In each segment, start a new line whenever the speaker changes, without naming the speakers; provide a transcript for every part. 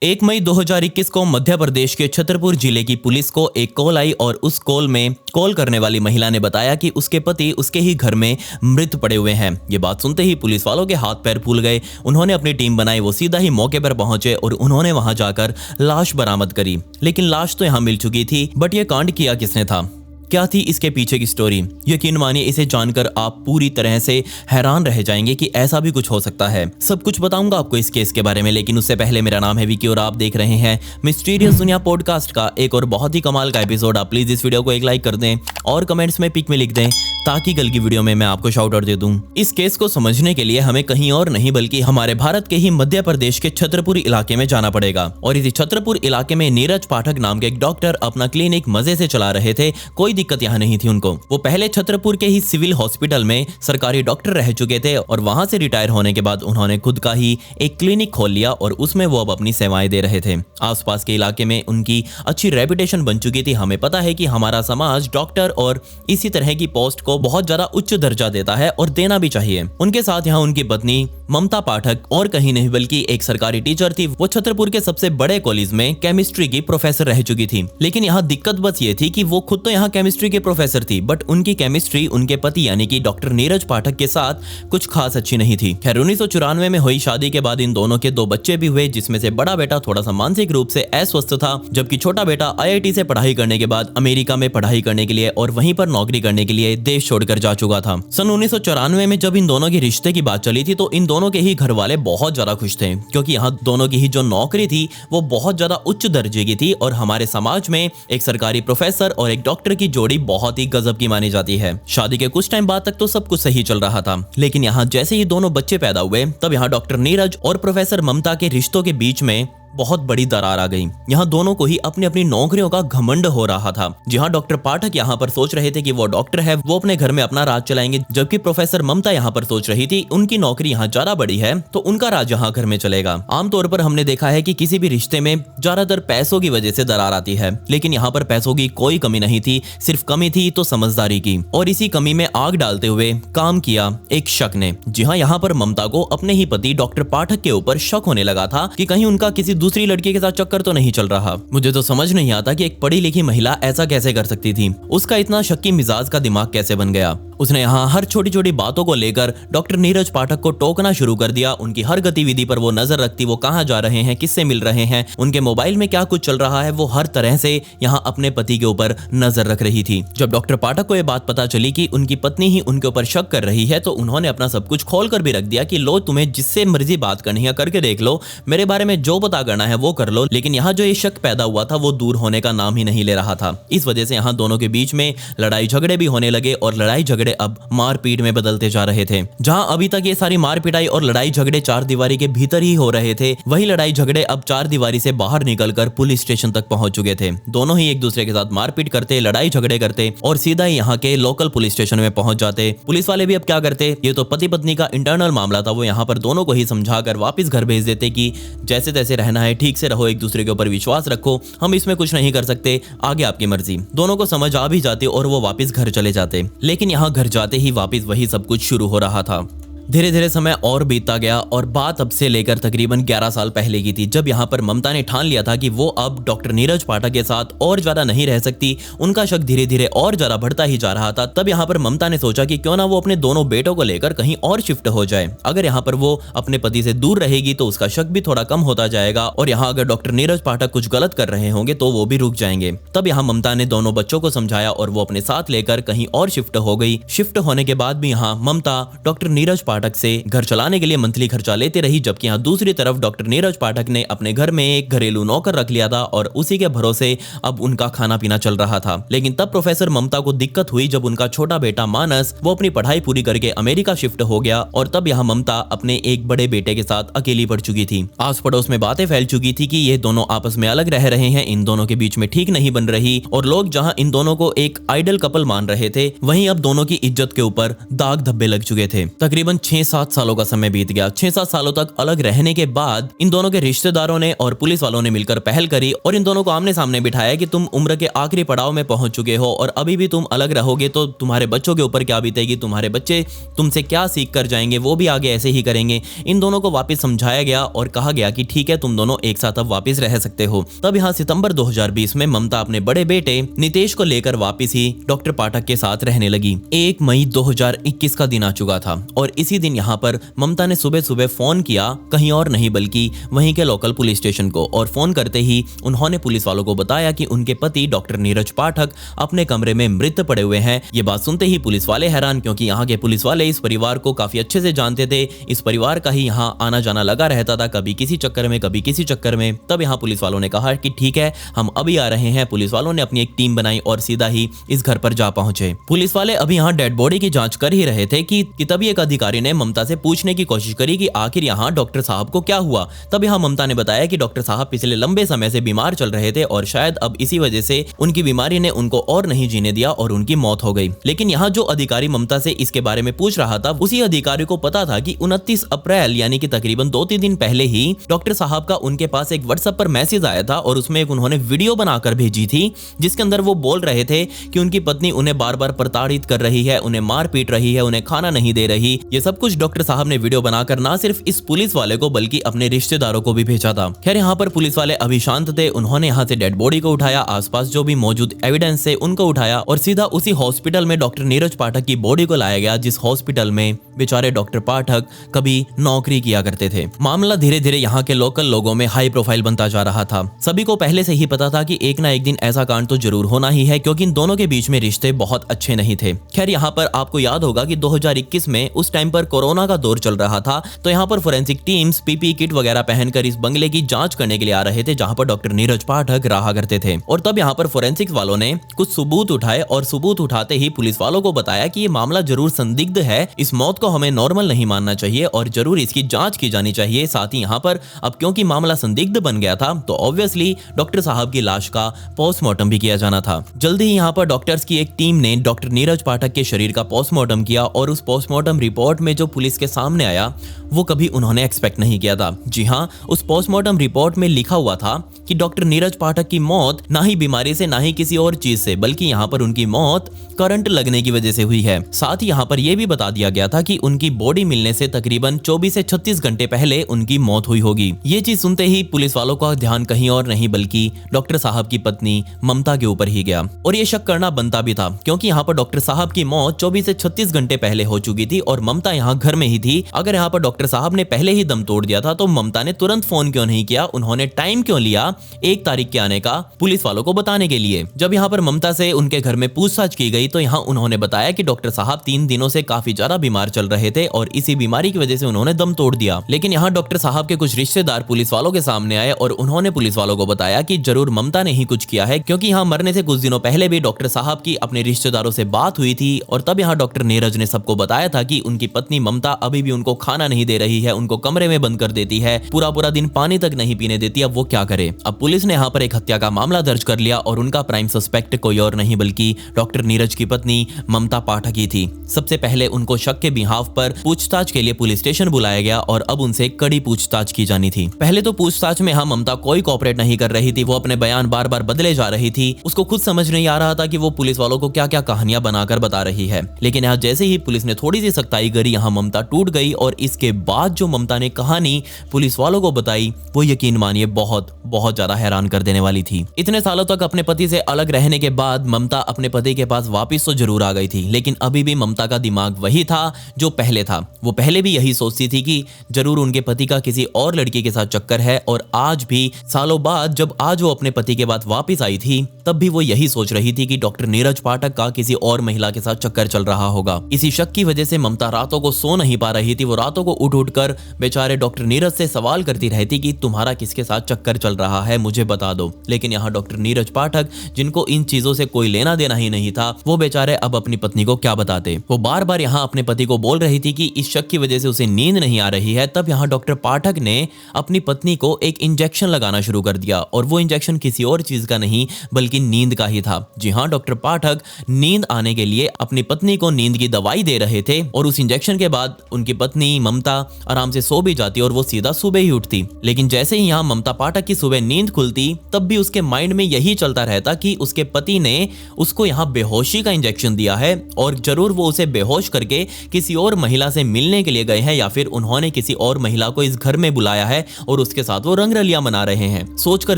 1 मई 2021 को मध्य प्रदेश के छतरपुर जिले की पुलिस को एक कॉल आई और उस कॉल में कॉल करने वाली महिला ने बताया कि उसके पति उसके ही घर में मृत पड़े हुए हैं। ये बात सुनते ही पुलिस वालों के हाथ पैर फूल गए। उन्होंने अपनी टीम बनाई, वो सीधा ही मौके पर पहुंचे और उन्होंने वहां जाकर लाश बरामद करी। लेकिन लाश तो यहां मिल चुकी थी, बट ये कांड किया किसने था, क्या थी इसके पीछे की स्टोरी, यकीन मानिए इसे जानकर आप पूरी तरह से हैरान रह जाएंगे कि ऐसा भी कुछ हो सकता है। सब कुछ बताऊंगा आपको इस केस के बारे में, लेकिन उससे पहले मेरा नाम है विकी और आप देख रहे हैं मिस्टीरियस दुनिया पॉडकास्ट का एक और बहुत ही कमाल का एपिसोड। आप प्लीज इस वीडियो को एक लाइक कर दें और कमेंट्स में पिक में लिख दें ताकि कल की वीडियो में मैं आपको शाउट आउट दे दूं। इस केस को समझने के लिए हमें कहीं और नहीं बल्कि हमारे भारत के ही मध्य प्रदेश के छतरपुर इलाके में जाना पड़ेगा। और इसी छतरपुर इलाके में नीरज पाठक नाम के एक डॉक्टर अपना क्लिनिक मजे से चला रहे थे। कोई दिक्कत यहाँ नहीं थी उनको। वो पहले छतरपुर के ही सिविल हॉस्पिटल में सरकारी डॉक्टर रह चुके थे और वहां से रिटायर होने के बाद उन्होंने खुद का ही एक क्लिनिक खोल लिया और उसमें वो अब अपनी सेवाएं दे रहे थे। आसपास के इलाके में उनकी अच्छी रेपुटेशन बन चुकी थी। हमें पता है कि हमारा समाज डॉक्टर और इसी तरह की पोस्ट को बहुत ज्यादा उच्च दर्जा देता है और देना भी चाहिए। उनके साथ यहाँ उनकी पत्नी ममता पाठक और कहीं नहीं बल्कि एक सरकारी टीचर थी। वो छतरपुर के सबसे बड़े कॉलेज में केमिस्ट्री की प्रोफेसर रह चुकी थी। लेकिन यहाँ दिक्कत बस ये थी कि वो खुद तो यहाँ केमिस्ट्री के प्रोफेसर थी, बट उनकी केमिस्ट्री उनके पति यानी कि डॉक्टर नीरज पाठक के साथ कुछ खास अच्छी नहीं थी। खैर 1994 में हुई शादी के बाद इन दोनों के 2 बच्चे भी हुए, जिसमें से बड़ा बेटा थोड़ा सा मानसिक रूप से अस्वस्थ था, जबकि छोटा बेटा IIT से पढ़ाई करने के बाद अमेरिका में पढ़ाई करने के लिए और वहीं पर नौकरी करने के लिए देश छोड़कर जा चुका था। सन 1994 में जब इन दोनों की रिश्ते की बात चली थी तो इन दोनों के ही घर वाले बहुत ज्यादा खुश थे, क्योंकि यहाँ दोनों की ही जो नौकरी थी वो बहुत ज्यादा उच्च दर्जे की थी और हमारे समाज में एक सरकारी प्रोफेसर और एक डॉक्टर की जोड़ी बहुत ही गजब की मानी जाती है। शादी के कुछ टाइम बाद तक तो सब कुछ सही चल रहा था, लेकिन यहाँ जैसे ही दोनों बच्चे पैदा हुए तब यहाँ डॉक्टर नीरज और प्रोफेसर ममता के रिश्तों के बीच में बहुत बड़ी दरार आ गई। यहाँ दोनों को ही अपनी अपनी नौकरियों का घमंड हो रहा था। जहाँ डॉक्टर पाठक यहाँ पर सोच रहे थे कि वो डॉक्टर है, वो अपने घर में अपना राज चलाएंगे, जबकि प्रोफेसर ममता यहाँ पर सोच रही थी उनकी नौकरी यहाँ ज्यादा बड़ी है तो उनका राज यहाँ घर में चलेगा। आमतौर पर हमने देखा है कि किसी भी रिश्ते में ज्यादातर पैसों की वजह से दरार आती है, लेकिन यहाँ पर पैसों की कोई कमी नहीं थी, सिर्फ कमी थी तो समझदारी की। और इसी कमी में आग डालते हुए काम किया एक शक ने। जी हाँ, यहाँ पर ममता को अपने ही पति डॉक्टर पाठक के ऊपर शक होने लगा था कि कहीं उनका किसी दूसरी लड़की के साथ चक्कर तो नहीं चल रहा। मुझे तो समझ नहीं आता कि एक पढ़ी लिखी महिला ऐसा कैसे कर सकती थी। उसका इतना शक्की मिजाज का दिमाग कैसे बन गया। उसने यहाँ हर छोटी छोटी बातों को लेकर डॉक्टर नीरज पाठक को टोकना शुरू कर दिया। उनकी हर गतिविधि पर वो नजर रखती, वो कहाँ जा रहे हैं, किससे मिल रहे हैं, उनके मोबाइल में क्या कुछ चल रहा है, वो हर तरह से यहाँ अपने पति के ऊपर नजर रख रही थी। जब डॉक्टर पाठक को यह बात पता चली कि उनकी पत्नी ही उनके ऊपर शक कर रही है तो उन्होंने अपना सब कुछ खोल कर भी रख दिया कि लो, तुम्हें जिससे मर्जी बात करनी है करके देख लो, मेरे बारे में जो पता करना है वो कर लो। लेकिन यहाँ जो ये शक पैदा हुआ था वो दूर होने का नाम ही नहीं ले रहा था। इस वजह से यहाँ दोनों के बीच में लड़ाई झगड़े भी होने लगे और लड़ाई झगड़े अब मारपीट में बदलते जा रहे थे। जहां अभी तक ये सारी मार पिटाई और लड़ाई झगड़े 4 दीवारी के भीतर ही हो रहे थे, वही लड़ाई झगड़े अब 4 दीवारी से बाहर निकलकर पुलिस स्टेशन तक पहुंच चुके थे। दोनों ही एक दूसरे के साथ मारपीट करते, लड़ाई झगड़े करते और सीधा ही यहाँ के लोकल पुलिस स्टेशन में पहुंच जाते। पुलिस वाले भी अब क्या करते, ये तो पति पत्नी का इंटरनल मामला था, वो यहाँ पर दोनों को ही समझाकर वापस घर भेज देते कि जैसे तैसे रहना है, ठीक से रहो, एक दूसरे के ऊपर विश्वास रखो, हम इसमें कुछ नहीं कर सकते, आगे आपकी मर्जी। दोनों को समझ आ भी जाती और वो वापस घर चले जाते। लेकिन यहाँ घर जाते ही वापस वही सब कुछ शुरू हो रहा था। धीरे धीरे समय और बीतता गया और बात अब से लेकर तकरीबन 11 साल पहले की थी, जब यहाँ पर ममता ने ठान लिया था कि वो अब डॉक्टर नीरज पाठक के साथ और ज्यादा नहीं रह सकती। उनका शक धीरे धीरे और ज्यादा बढ़ता ही जा रहा था। तब यहाँ पर ममता ने सोचा कि क्यों ना वो अपने दोनों बेटों को लेकर कहीं और शिफ्ट हो जाए। अगर यहाँ पर वो अपने पति से दूर रहेगी तो उसका शक भी थोड़ा कम होता जाएगा और यहाँ अगर डॉक्टर नीरज पाठक कुछ गलत कर रहे होंगे तो वो भी रुक जाएंगे। तब यहाँ ममता ने दोनों बच्चों को समझाया और वो अपने साथ लेकर कहीं और शिफ्ट हो गई। शिफ्ट होने के बाद भी यहाँ ममता डॉक्टर नीरज पाठक से घर चलाने के लिए मंथली खर्चा लेते रही, जबकि यहाँ दूसरी तरफ डॉक्टर नीरज पाठक ने अपने घर में एक घरेलू नौकर रख लिया था और उसी के भरोसे अब उनका खाना पीना चल रहा था। लेकिन तब प्रोफेसर ममता को दिक्कत हुई जब उनका छोटा बेटा मानस वो अपनी पढ़ाई पूरी करके अमेरिका शिफ्ट हो गया और तब यहाँ ममता अपने एक बड़े बेटे के साथ अकेली पड़ चुकी थी। आस पड़ोस में बातें फैल चुकी थी कि ये दोनों आपस में अलग रह रहे हैं, इन दोनों के बीच में ठीक नहीं बन रही और लोग जहाँ इन दोनों को एक आइडल कपल मान रहे थे, वहीं अब दोनों की इज्जत के ऊपर दाग धब्बे लग चुके थे। तकरीबन 6-7 सालों का समय बीत गया। 6-7 सालों तक अलग रहने के बाद इन दोनों के रिश्तेदारों ने और पुलिस वालों ने मिलकर पहल करी और इन दोनों को आमने सामने बिठाया कि तुम उम्र के आखिरी पड़ाव में पहुंच चुके हो और अभी भी तुम अलग रहोगे तो तुम्हारे बच्चों के ऊपर क्या बीतेगी, तुम्हारे बच्चे तुमसे क्या सीख कर जाएंगे, वो भी आगे ऐसे ही करेंगे। इन दोनों को वापस समझाया गया और कहा गया कि ठीक है, तुम दोनों एक साथ अब वापस रह सकते हो। तब यहाँ सितंबर 2020 में ममता अपने बड़े बेटे नितेश को लेकर वापस ही डॉक्टर पाठक के साथ रहने लगी। 1 मई 2021 का दिन आ चुका था और इसी दिन यहाँ पर ममता ने सुबह सुबह फोन किया, कहीं और नहीं बल्कि वहीं के लोकल पुलिस स्टेशन को, और फोन करते ही उन्होंने पुलिस वालों को बताया कि उनके पति डॉक्टर नीरज पाठक अपने कमरे में मृत पड़े हुए हैं। ये बात सुनते ही पुलिस वाले हैरान, क्योंकि यहाँ के पुलिस वाले इस परिवार को काफी अच्छे से जानते थे। इस परिवार का ही यहाँ आना जाना लगा रहता था, कभी किसी चक्कर में कभी किसी चक्कर में। तब यहाँ पुलिस वालों ने कहा कि ठीक है, हम अभी आ रहे हैं। पुलिस वालों ने अपनी एक टीम बनाई और सीधा ही इस घर पर जा पहुंचे। पुलिस वाले अभी यहाँ डेड बॉडी की जांच कर ही रहे थे कि तभी एक अधिकारी ने ममता से पूछने की कोशिश करी कि आखिर यहाँ डॉक्टर साहब को क्या हुआ। तब यहाँ ममता ने बताया कि डॉक्टर साहब पिछले लंबे समय से बीमार चल रहे थे और शायद अब इसी वजह से उनकी बीमारी ने उनको और नहीं जीने दिया और उनकी मौत हो गई। लेकिन यहाँ जो अधिकारी ममता से इसके बारे में पूछ रहा था, उसी अधिकारी को पता था कि 29 अप्रैल यानी कि तकरीबन 2-3 दिन पहले ही डॉक्टर साहब का उनके पास एक व्हाट्सएप पर मैसेज आया था और उसमें एक उन्होंने वीडियो बनाकर भेजी थी, जिसके अंदर वो बोल रहे थे कि उनकी पत्नी उन्हें बार बार प्रताड़ित कर रही है, उन्हें मार पीट रही है, उन्हें खाना नहीं दे रही। ये सब कुछ डॉक्टर साहब ने वीडियो बनाकर ना सिर्फ इस पुलिस वाले को बल्कि अपने रिश्तेदारों को भी भेजा था। खैर यहाँ पर पुलिस वाले अभी शांत थे। उन्होंने यहाँ से डेड बॉडी को उठाया, आसपास जो भी मौजूद एविडेंस है उनको उठाया और सीधा उसी हॉस्पिटल में डॉक्टर नीरज पाठक की बॉडी को लाया गया, जिस हॉस्पिटल में बेचारे डॉक्टर पाठक कभी नौकरी किया करते थे। मामला धीरे धीरे यहाँ के लोकल लोगों में हाई प्रोफाइल बनता जा रहा था। सभी को पहले से ही पता था कि एक ना एक दिन ऐसा कांड तो जरूर होना ही है, क्योंकि इन दोनों के बीच में रिश्ते बहुत अच्छे नहीं थे। खैर यहाँ पर आपको याद होगा कि 2021 में उस टाइम पर कोरोना का दौर चल रहा था, तो यहाँ पर फोरेंसिक टीम्स पीपीई किट वगैरह पहनकर इस बंगले की जांच करने के लिए आ रहे थे, जहां पर डॉक्टर नीरज पाठक रहा करते थे। और तब यहाँ पर फोरेंसिक वालों ने कुछ सबूत उठाए और सबूत उठाते ही पुलिस वालों को बताया कि ये मामला जरूर संदिग्ध है, इस मौत को हमें नॉर्मल नहीं मानना चाहिए और जरूर इसकी जांच की जानी चाहिए। साथ ही यहाँ पर अब क्योंकि मामला संदिग्ध बन गया था, तो ऑब्वियसली डॉक्टर साहब की लाश का पोस्टमार्टम भी किया जाना था। जल्दी ही यहाँ पर डॉक्टर्स की एक टीम ने डॉक्टर नीरज पाठक के शरीर का पोस्टमार्टम किया और उस पोस्टमार्टम रिपोर्ट में जो पुलिस के सामने आया वो कभी उन्होंने एक्सपेक्ट नहीं किया था। जी हाँ, उस पोस्टमार्टम रिपोर्ट में लिखा हुआ था कि डॉक्टर नीरज पाठक की मौत ना ही बीमारी से ना ही किसी और चीज से, बल्कि यहाँ पर उनकी मौत करंट लगने की वजह से हुई है। साथ ही यहाँ पर यह भी बता दिया गया था कि उनकी बॉडी मिलने से तकरीबन 24 से 36 घंटे पहले उनकी मौत हुई होगी। ये चीज सुनते ही पुलिस वालों का ध्यान कहीं और नहीं बल्कि डॉक्टर साहब की पत्नी ममता के ऊपर ही गया। और ये शक करना बनता भी था, क्योंकि यहाँ पर डॉक्टर साहब की मौत 24 से 36 घंटे पहले हो चुकी थी और ममता यहाँ घर में ही थी। अगर यहाँ पर डॉक्टर साहब ने पहले ही दम तोड़ दिया था तो ममता ने तुरंत फोन क्यों नहीं किया, उन्होंने टाइम क्यों लिया 1 तारीख के आने का पुलिस वालों को बताने के लिए। जब यहाँ पर ममता से उनके घर में पूछताछ की गई तो यहाँ उन्होंने बताया कि डॉक्टर साहब 3 दिनों से काफी ज्यादा बीमार चल रहे थे और इसी बीमारी की वजह से उन्होंने दम तोड़ दिया। लेकिन यहाँ डॉक्टर साहब के कुछ रिश्तेदार पुलिस वालों के सामने आए और उन्होंने पुलिस वालों को बताया कि जरूर ममता ने ही कुछ किया है, क्योंकि यहाँ मरने से कुछ दिनों पहले भी डॉक्टर साहब की अपने रिश्तेदारों से बात हुई थी और तब यहाँ डॉक्टर नीरज ने सबको बताया था कि उनकी पत्नी ममता अभी भी उनको खाना नहीं दे रही है, उनको कमरे में बंद कर देती है, पूरा पूरा दिन पानी तक नहीं पीने देती। अब वो क्या करे। अब पुलिस ने यहाँ पर एक हत्या का मामला दर्ज कर लिया और उनका प्राइम सस्पेक्ट कोई और नहीं बल्कि डॉक्टर नीरज की पत्नी ममता पाठक ही थी। सबसे पहले उनको शक के बिहाफ पर पूछताछ के लिए पुलिस स्टेशन बुलाया गया और अब उनसे कड़ी पूछताछ की जानी थी। पहले तो पूछताछ में ममता कोई कोऑपरेट नहीं कर रही थी, वो अपने बयान बार बार बदले जा रही थी। उसको खुद समझ नहीं आ रहा था कि वो पुलिस वालों को क्या क्या कहानियां बनाकर बता रही है। लेकिन यहाँ जैसे ही पुलिस ने थोड़ी सी सख्ताई करी, यहाँ ममता टूट गई और इसके बाद जो ममता ने कहानी पुलिस वालों को बताई वो यकीन मानिए बहुत बहुत ज्यादा हैरान कर देने वाली थी। इतने सालों तक अपने पति से अलग रहने के बाद ममता अपने पति के पास वापस तो जरूर आ गई थी, लेकिन अभी भी ममता का दिमाग वही था जो पहले था। वो पहले भी यही सोचती थी कि जरूर उनके पति का किसी और लड़की के साथ चक्कर है और आज भी सालों बाद जब आज वो अपने पति के बाद वापस आई थी तब भी वो यही सोच रही थी कि डॉक्टर नीरज पाठक का किसी और महिला के साथ चक्कर चल रहा होगा। इसी शक की वजह से ममता रातों को सो नहीं पा रही थी। वो रातों को उठ कर बेचारे डॉक्टर नीरज से सवाल करती रहती कि तुम्हारा किसके साथ चक्कर चल रहा है, मुझे बता दो। लेकिन यहाँ डॉक्टर नीरज पाठक, जिनको इन चीजों से कोई लेना देना ही नहीं था, वो बेचारे अब अपनी पत्नी को क्या बताते। वो बार बार यहाँ अपने पति को बोल रही थी कि इस शक की वजह से उसे नींद नहीं आ रही है। तब यहाँ डॉक्टर पाठक ने अपनी पत्नी को एक इंजेक्शन लगाना शुरू कर दिया और वो इंजेक्शन किसी और चीज का नहीं बल्कि नींद का ही था। जी हाँ, डॉक्टर पाठक नींद आने के लिए अपनी पत्नी को नींद की दवाई दे रहे थे और उस इंजेक्शन ऑपरेशन के बाद उनकी पत्नी ममता आराम से सो भी जाती और वो सीधा सुबह ही उठती। लेकिन जैसे ही यहाँ ममता पाठक की सुबह नींद खुलती तब भी उसके माइंड में यही चलता रहता कि उसके पति ने उसको यहाँ बेहोशी का इंजेक्शन दिया है और जरूर वो उसे बेहोश करके किसी और महिला से मिलने के लिए गए हैं या फिर उन्होंने किसी और महिला को इस घर में बुलाया है और उसके साथ वो रंगरलियां मना रहे हैं। सोचकर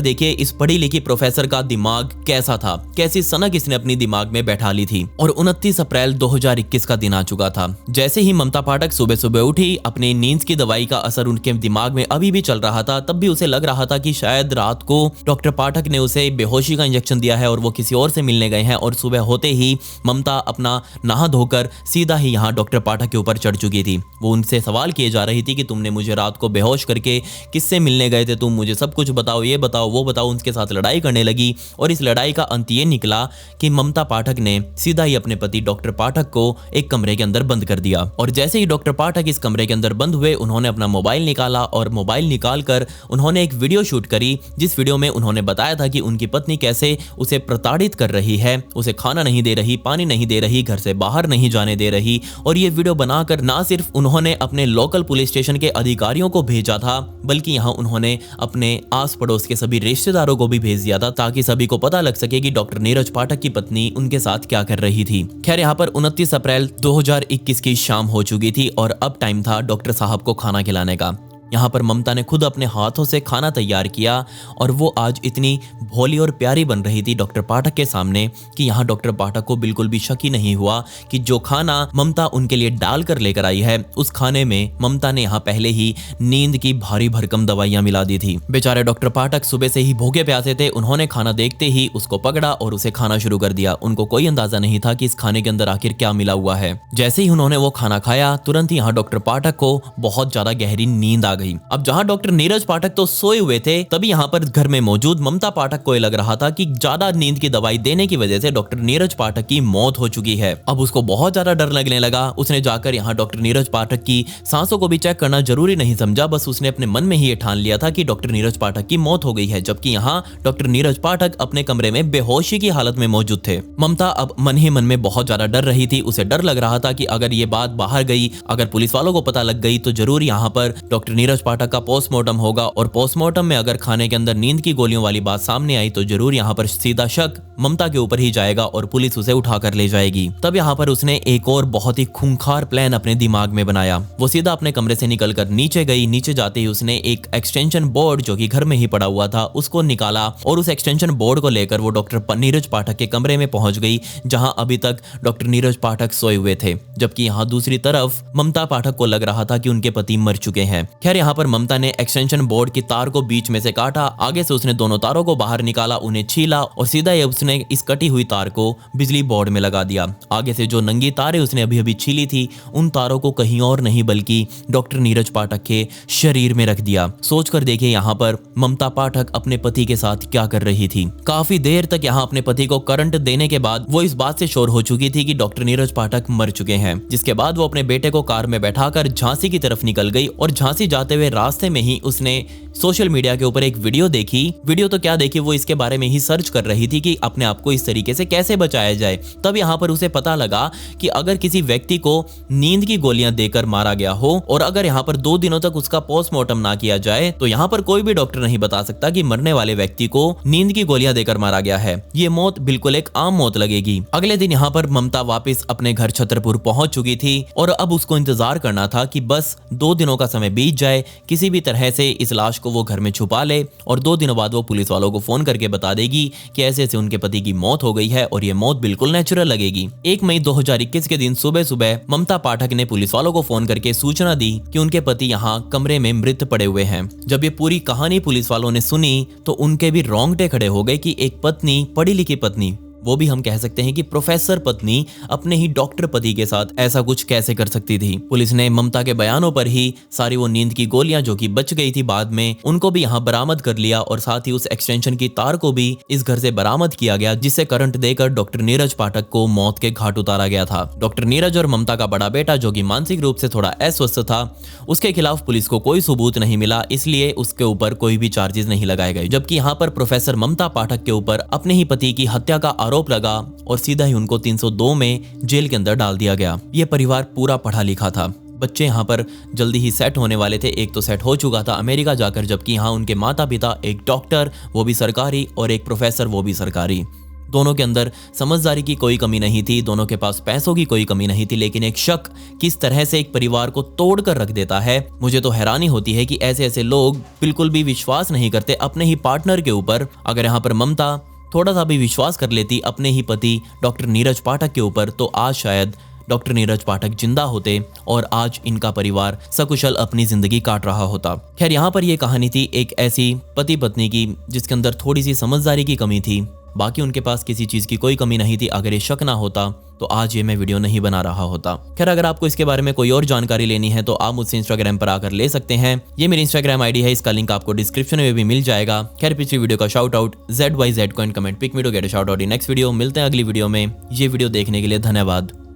देखिए इस पढ़ी लिखी प्रोफेसर का दिमाग कैसा था, कैसी सनक इसने अपनी दिमाग में बैठा ली थी। और 29 अप्रैल 2021 का दिन आ चुका था। जैसे ही ममता पाठक सुबह सुबह उठी, अपनी नींद की दवाई का असर उनके दिमाग में अभी भी चल रहा था, तब भी उसे लग रहा था कि शायद रात को डॉक्टर पाठक ने उसे बेहोशी का इंजेक्शन दिया है और वो किसी और से मिलने गए हैं। और सुबह होते ही ममता अपना नहा धोकर सीधा ही यहाँ डॉक्टर पाठक के ऊपर चढ़ चुकी थी। वो उनसे सवाल किए जा रही थी कि तुमने मुझे रात को बेहोश करके किससे मिलने गए थे, तुम मुझे सब कुछ बताओ, ये बताओ वो बताओ। उनके साथ लड़ाई करने लगी और इस लड़ाई का अंत ये निकला कि ममता पाठक ने सीधा ही अपने पति डॉक्टर पाठक को एक कमरे के अंदर बंद कर दिया। और जैसे ही डॉक्टर पाठक इस कमरे के अंदर बंद हुए, उन्होंने अपना मोबाइल निकाला और मोबाइल निकालकर उन्होंने एक वीडियो शूट करी, जिस वीडियो में उन्होंने बताया था कि उनकी पत्नी कैसे उसे प्रताड़ित कर रही है, उसे खाना नहीं दे रही, पानी नहीं दे रही, घर से बाहर नहीं जाने दे रही। और ये वीडियो बनाकर ना सिर्फ उन्होंने अपने लोकल पुलिस स्टेशन के अधिकारियों को भेजा था, बल्कि यहाँ उन्होंने अपने आस पड़ोस के सभी रिश्तेदारों को भी भेज दिया था, ताकि सभी को पता लग सके कि डॉक्टर नीरज पाठक की पत्नी उनके साथ क्या कर रही थी। खैर यहाँ पर 29 अप्रैल 2021 की शाम हो चुकी थी और अब टाइम था डॉक्टर साहब को खाना खिलाने का। यहाँ पर ममता ने खुद अपने हाथों से खाना तैयार किया और वो आज इतनी भोली और प्यारी बन रही थी डॉक्टर पाठक के सामने कि यहाँ डॉक्टर पाठक को बिल्कुल भी शक ही नहीं हुआ कि जो खाना ममता उनके लिए डाल कर लेकर आई है, उस खाने में ममता ने यहाँ पहले ही नींद की भारी भरकम दवाइयां मिला दी थी। बेचारे डॉक्टर पाठक सुबह से ही भूखे प्यासे थे। उन्होंने खाना देखते ही उसको पकड़ा और उसे खाना शुरू कर दिया। उनको कोई अंदाजा नहीं था कि इस खाने के अंदर आखिर क्या मिला हुआ है। जैसे ही उन्होंने वो खाना खाया, तुरंत ही यहाँ डॉक्टर पाठक को बहुत ज्यादा गहरी नींद आ गई। अब जहां डॉक्टर नीरज पाठक तो सोए हुए थे, तभी यहाँ पर घर में मौजूद ममता पाठक को लग रहा था कि ज्यादा नींद की दवाई देने की वजह से डॉक्टर नीरज पाठक की मौत हो चुकी है। अब उसको बहुत ज्यादा डर लगने लगा। उसने जाकर यहाँ डॉक्टर नीरज पाठक की सांसों को भी चेक करना जरूरी नहीं समझा, बस उसने अपने मन में ही ये ठान लिया था कि डॉक्टर नीरज पाठक की मौत हो गई है। जबकि यहाँ डॉक्टर नीरज पाठक अपने कमरे में बेहोशी की हालत में मौजूद थे। ममता अब मन ही मन में बहुत ज्यादा डर रही थी। उसे डर लग रहा था कि अगर ये बात बाहर गई, अगर पुलिस वालों को पता लग गई, तो जरूर यहाँ पर डॉक्टर नीरज पाठक का पोस्टमार्टम होगा और पोस्टमार्टम में अगर खाने के अंदर नींद की गोलियों वाली बात सामने आई तो जरूर यहाँ पर सीधा शक ममता के ऊपर ही जाएगा और पुलिस उसे उठाकर ले जाएगी। तब यहाँ पर उसने एक और बहुत ही खूंखार प्लान अपने दिमाग में बनाया। वो सीधा अपने कमरे से निकलकर नीचे गई। नीचे जाते ही उसने एक एक्सटेंशन बोर्ड जो कि घर में ही पड़ा हुआ था उसको निकाला और उस एक्सटेंशन बोर्ड को लेकर वो डॉक्टर नीरज पाठक के कमरे में पहुंच गई, जहां अभी तक डॉक्टर नीरज पाठक सोए हुए थे। जबकि यहाँ दूसरी तरफ ममता पाठक को लग रहा था कि उनके पति मर चुके हैं। खैर यहाँ पर ममता ने एक्सटेंशन बोर्ड की तार को बीच में से काटा, आगे से उसने दोनों तारों को बाहर निकाला, उन्हें छीला और सीधा ही उसने इस कटी हुई तार को बिजली बोर्ड में लगा दिया। आगे से जो नंगी तारें उसने अभी अभी छीली थी, उन तारों को कहीं और नहीं बल्कि डॉक्टर नीरज पाठक के शरीर में रख दिया। सोचकर देखिए यहाँ पर ममता पाठक अपने पति के साथ क्या कर रही थी। काफी देर तक यहाँ अपने पति को करंट देने के बाद वो इस बात से श्योर हो चुकी थी कि डॉक्टर नीरज पाठक मर चुके हैं। जिसके बाद वो अपने बेटे को कार में बैठाकर झांसी की तरफ निकल गई और झांसी जाते हुए रास्ते में ही उसने सोशल मीडिया के ऊपर एक वीडियो देखी। वीडियो तो क्या देखी, वो इसके बारे में ही सर्च कर रही थी कि अपने आप को इस तरीके से कैसे बचाया जाए। तब यहाँ पर उसे पता लगा कि अगर किसी व्यक्ति को नींद की गोलियां देकर मारा गया हो और अगर यहाँ पर 2 दिनों तक उसका पोस्टमार्टम ना किया जाए तो यहाँ पर कोई भी डॉक्टर नहीं बता सकता कि मरने वाले व्यक्ति को नींद की गोलियां देकर मारा गया है। ये मौत बिल्कुल एक आम मौत लगेगी। अगले दिन यहाँ पर ममता वापस अपने घर छतरपुर पहुंच चुकी थी और अब उसको इंतजार करना था कि बस 2 दिनों का समय बीत जाए, किसी भी तरह से इस लाश को वो घर में छुपा ले और 2 दिनों बाद वो पुलिस वालों को फोन करके बता देगी कि ऐसे ऐसे उनके पति की मौत हो गई है और ये मौत बिल्कुल नेचुरल लगेगी। 1 मई 2021 के दिन सुबह सुबह ममता पाठक ने पुलिस वालों को फोन करके सूचना दी कि उनके पति यहाँ कमरे में मृत पड़े हुए हैं। जब ये पूरी कहानी पुलिस वालों ने सुनी तो उनके भी रोंगटे खड़े हो गए कि एक पत्नी, पढ़ी लिखी पत्नी, वो भी हम कह सकते हैं कि प्रोफेसर पत्नी अपने ही डॉक्टर पति के साथ ऐसा कुछ कैसे कर सकती थी। पुलिस ने ममता के बयानों पर ही सारी वो नींद की गोलियां जो कि बच गई थी बाद में, उनको भी यहाँ बरामद कर लिया और साथ ही उस एक्सटेंशन की तार को भी इस घर से बरामद किया गया, जिससे करंट देकर डॉक्टर नीरज पाठक को मौत के घाट उतारा गया था। डॉक्टर नीरज और ममता का बड़ा बेटा जो कि मानसिक रूप से थोड़ा अस्वस्थ था, उसके खिलाफ पुलिस को कोई सबूत नहीं मिला, इसलिए उसके ऊपर कोई भी चार्जेस नहीं लगाए गए। जबकि यहाँ पर प्रोफेसर ममता पाठक के ऊपर अपने ही पति की हत्या का आरोप लगा और सीधा ही उनको 302 में जेल के अंदर डाल दिया गया। ये परिवार पूरा पढ़ा लिखा था। बच्चे यहाँ पर जल्दी ही सेट होने वाले थे। एक तो सेट हो चुका था अमेरिका जाकर, जबकि यहाँ उनके माता पिता, एक डॉक्टर वो भी सरकारी और एक प्रोफेसर वो भी सरकारी। दोनों के अंदर समझदारी की कोई कमी नहीं थी, दोनों के पास पैसों की कोई कमी नहीं थी, लेकिन एक शक किस तरह से एक परिवार को तोड़ कर रख देता है। मुझे तो हैरानी होती है कि ऐसे ऐसे लोग बिल्कुल भी विश्वास नहीं करते अपने ही पार्टनर के ऊपर। अगर यहाँ पर ममता थोड़ा सा भी विश्वास कर लेती अपने ही पति डॉक्टर नीरज पाठक के ऊपर, तो आज शायद डॉक्टर नीरज पाठक जिंदा होते और आज इनका परिवार सकुशल अपनी जिंदगी काट रहा होता। खैर, यहाँ पर यह कहानी थी एक ऐसी पति पत्नी की जिसके अंदर थोड़ी सी समझदारी की कमी थी, बाकी उनके पास किसी चीज की कोई कमी नहीं थी। अगर ये शक ना होता तो आज ये मैं वीडियो नहीं बना रहा होता। खैर, अगर आपको इसके बारे में कोई और जानकारी लेनी है तो आप मुझसे इंस्टाग्राम पर आकर ले सकते हैं। ये मेरी इंस्टाग्राम आईडी है, इसका लिंक आपको डिस्क्रिप्शन में भी मिल जाएगा। खैर, पिछली वीडियो का शाउट आउट ZYZ को in comment pick me to get a shout out in next video. मिलते हैं अगली वीडियो में। ये वीडियो देखने के लिए धन्यवाद।